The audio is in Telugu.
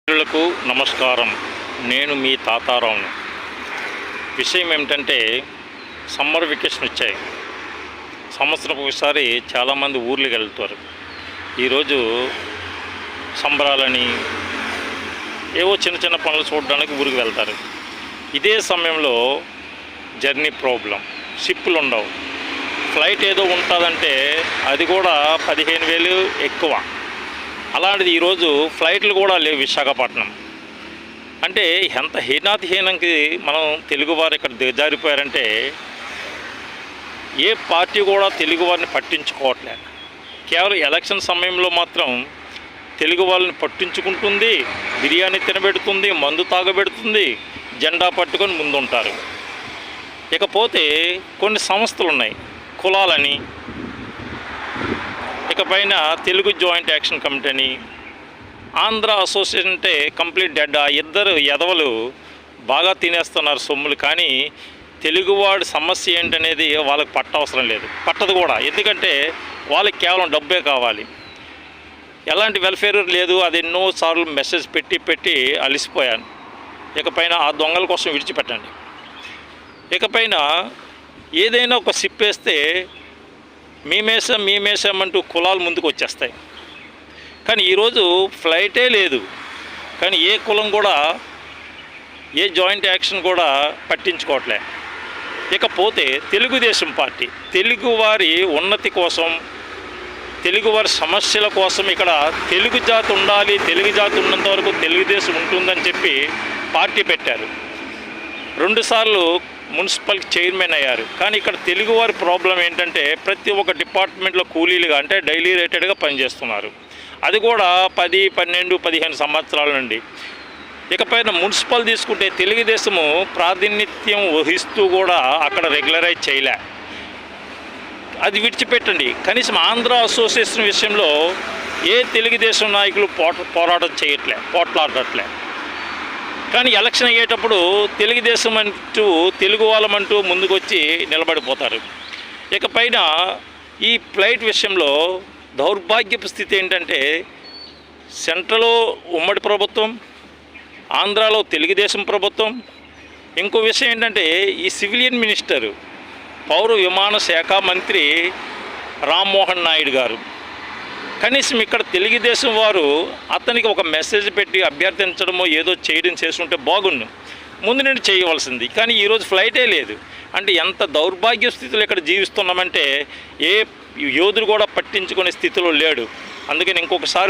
మిత్రులకు నమస్కారం. నేను మీ తాతారావుని. విషయం ఏమిటంటే, సమ్మర్ వెకేషన్ వచ్చాయి. సంవత్సరం ఒకసారి చాలామంది ఊర్లకు వెళ్తారు. ఈరోజు సంబరాలని ఏవో చిన్న చిన్న పనులు చూడడానికి ఊరికి వెళ్తారు. ఇదే సమయంలో జర్నీ ప్రాబ్లం, షిప్పులు ఉండవు. ఫ్లైట్ ఏదో ఉంటుందంటే అది కూడా 15,000 ఎక్కువ. అలాంటిది ఈరోజు ఫ్లైట్లు కూడా లేవు విశాఖపట్నం. అంటే ఎంత హీనాతిహీనంకి మనం తెలుగువారు ఇక్కడ దిగజారిపోయారంటే, ఏ పార్టీ కూడా తెలుగువారిని పట్టించుకోవట్లే. కేవలం ఎలక్షన్ సమయంలో మాత్రం తెలుగు వాళ్ళని పట్టించుకుంటుంది, బిర్యానీ తినబెడుతుంది, మందు తాగబెడుతుంది, జెండా పట్టుకొని ముందుంటారు. ఇకపోతే కొన్ని సంస్థలు ఉన్నాయి, కులాలని, ఇకపైన తెలుగు జాయింట్ యాక్షన్ కమిటీ అని, ఆంధ్ర అసోసియేషన్ అంటే కంప్లీట్ డెడ్. ఆ ఇద్దరు ఎదవలు బాగా తినేస్తున్నారు సొమ్ములు. కానీ తెలుగువాడి సమస్య ఏంటనేది వాళ్ళకి పట్టవసరం లేదు, పట్టదు కూడా. ఎందుకంటే వాళ్ళకి కేవలం డబ్బే కావాలి, ఎలాంటి వెల్ఫేర్ లేదు. అది ఎన్నోసార్లు మెసేజ్ పెట్టి అలిసిపోయాను. ఇకపైన ఆ దొంగల కోసం విడిచిపెట్టండి. ఇకపైన ఏదైనా ఒక సిప్పేస్తే మేమేసామంటూ కులాలు ముందుకు వచ్చేస్తాయి. కానీ ఈరోజు ఫ్లైటే లేదు. కానీ ఏ కులం కూడా, ఏ జాయింట్ యాక్షన్ కూడా పట్టించుకోవట్లే. ఇకపోతే తెలుగుదేశం పార్టీ తెలుగువారి ఉన్నతి కోసం, తెలుగువారి సమస్యల కోసం ఇక్కడ తెలుగు జాతి ఉండాలి, తెలుగు జాతి ఉన్నంత వరకు తెలుగుదేశం ఉంటుందని చెప్పి పార్టీ పెట్టారు. 2 సార్లు మున్సిపల్ చైర్మన్ అయ్యారు. కానీ ఇక్కడ తెలుగువారి ప్రాబ్లం ఏంటంటే, ప్రతి ఒక్క డిపార్ట్మెంట్లో కూలీలుగా, అంటే డైలీ రేటెడ్గా పనిచేస్తున్నారు. అది కూడా 10, 12, 15 సంవత్సరాల నుండి. ఇకపైన మున్సిపల్ తీసుకుంటే తెలుగుదేశము ప్రాతినిధ్యం వహిస్తూ కూడా అక్కడ రెగ్యులరైజ్ చేయలే. అది విడిచిపెట్టండి. కనీసం ఆంధ్ర అసోసియేషన్ విషయంలో ఏ తెలుగుదేశం నాయకులు పోరాటం చేయట్లే, పోట్లాడట్లే. కానీ ఎలక్షన్ అయ్యేటప్పుడు తెలుగుదేశం అంటూ, తెలుగు వాళ్ళమంటూ ముందుకొచ్చి నిలబడిపోతారు. ఇకపైన ఈ ఫ్లైట్ విషయంలో దౌర్భాగ్యపు స్థితి ఏంటంటే, సెంట్రల్లో ఉమ్మడి ప్రభుత్వం, ఆంధ్రాలో తెలుగుదేశం ప్రభుత్వం. ఇంకో విషయం ఏంటంటే, ఈ సివిలియన్ మినిస్టరు, పౌర విమాన శాఖ మంత్రి రామ్మోహన్ నాయుడు గారు, కనీసం ఇక్కడ తెలుగుదేశం వారు అతనికి ఒక మెసేజ్ పెట్టి అభ్యర్థించడమో ఏదో చేయడం చేసుకుంటే బాగుండు, ముందు నుండి చేయవలసింది. కానీ ఈరోజు ఫ్లైటే లేదు. అంటే ఎంత దౌర్భాగ్య స్థితిలో ఇక్కడ జీవిస్తున్నామంటే, ఏ యోధుడు కూడా పట్టించుకునే స్థితిలో లేడు. అందుకని ఇంకొకసారి